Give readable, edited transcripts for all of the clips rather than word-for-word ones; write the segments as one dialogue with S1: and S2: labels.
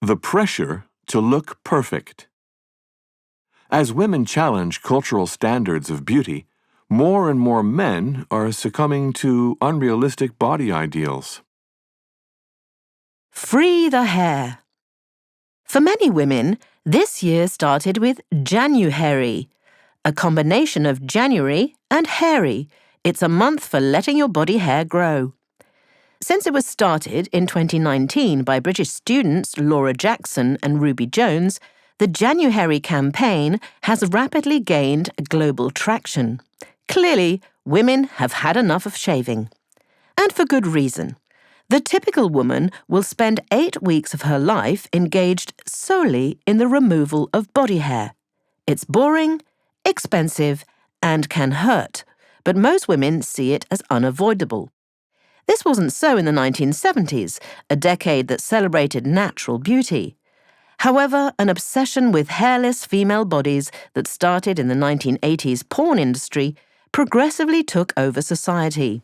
S1: The pressure to look perfect. As women challenge cultural standards of beauty, more and more men are succumbing to unrealistic body ideals.
S2: Free the hair. For many women, this year started with January, a combination of January and hairy. It's a month for letting your body hair grow. Since it was started in 2019 by British students Laura Jackson and Ruby Jones, the January campaign has rapidly gained global traction. Clearly, women have had enough of shaving. And for good reason. The typical woman will spend 8 weeks of her life engaged solely in the removal of body hair. It's boring, expensive, and can hurt, but most women see it as unavoidable. This wasn't so in the 1970s, a decade that celebrated natural beauty. However, an obsession with hairless female bodies that started in the 1980s porn industry progressively took over society.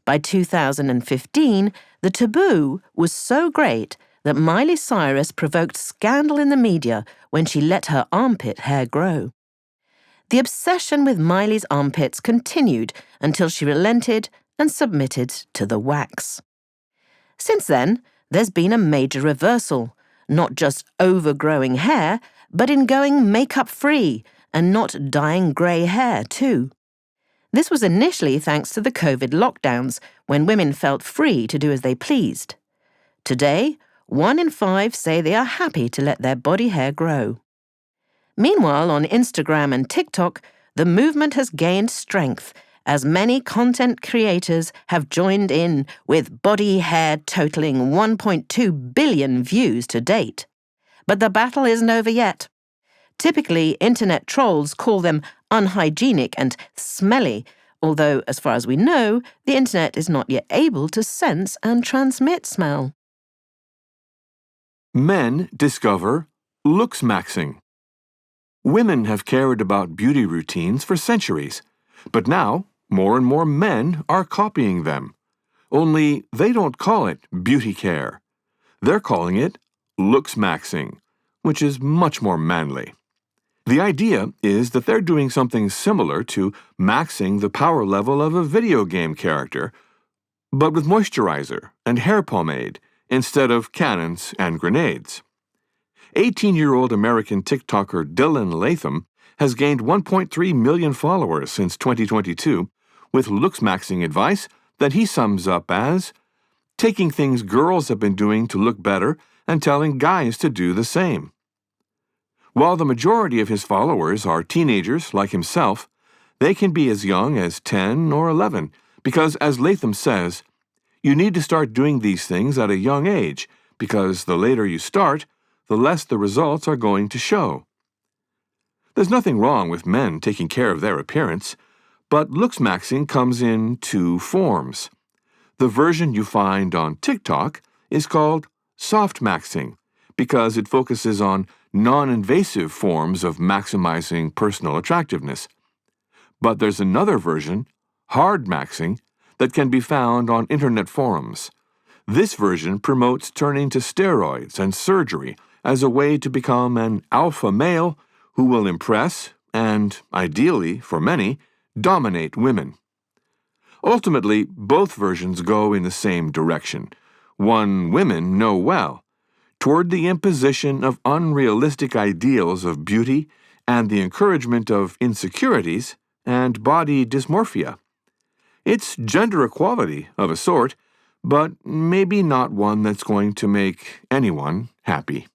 S2: By 2015, the taboo was so great that Miley Cyrus provoked scandal in the media when she let her armpit hair grow. The obsession with Miley's armpits continued until she relented and submitted to the wax. Since then, there's been a major reversal, not just overgrowing hair, but in going makeup-free and not dyeing grey hair too. This was initially thanks to the COVID lockdowns, when women felt free to do as they pleased. Today, 1 in 5 say they are happy to let their body hair grow. Meanwhile, on Instagram and TikTok, the movement has gained strength, as many content creators have joined in, with body hair totaling 1.2 billion views to date. But the battle isn't over yet. Typically, internet trolls call them unhygienic and smelly, although, as far as we know, the internet is not yet able to sense and transmit smell.
S1: Men discover looks-maxing. Women have cared about beauty routines for centuries, but now more and more men are copying them. Only they don't call it beauty care. They're calling it looks-maxing, which is much more manly. The idea is that they're doing something similar to maxing the power level of a video game character, but with moisturizer and hair pomade instead of cannons and grenades. 18-year-old American TikToker Dylan Latham has gained 1.3 million followers since 2022 with looks-maxing advice that he sums up as taking things girls have been doing to look better and telling guys to do the same. While the majority of his followers are teenagers like himself, they can be as young as 10 or 11 because, as Latham says, you need to start doing these things at a young age because the later you start, the less the results are going to show. There's nothing wrong with men taking care of their appearance, but looks-maxing comes in 2 forms. The version you find on TikTok is called soft-maxing because it focuses on non-invasive forms of maximizing personal attractiveness. But there's another version, hard-maxing, that can be found on internet forums. This version promotes turning to steroids and surgery as a way to become an alpha male who will impress and, ideally for many, dominate women. Ultimately, both versions go in the same direction, one women know well, toward the imposition of unrealistic ideals of beauty and the encouragement of insecurities and body dysmorphia. It's gender equality of a sort, but maybe not one that's going to make anyone happy.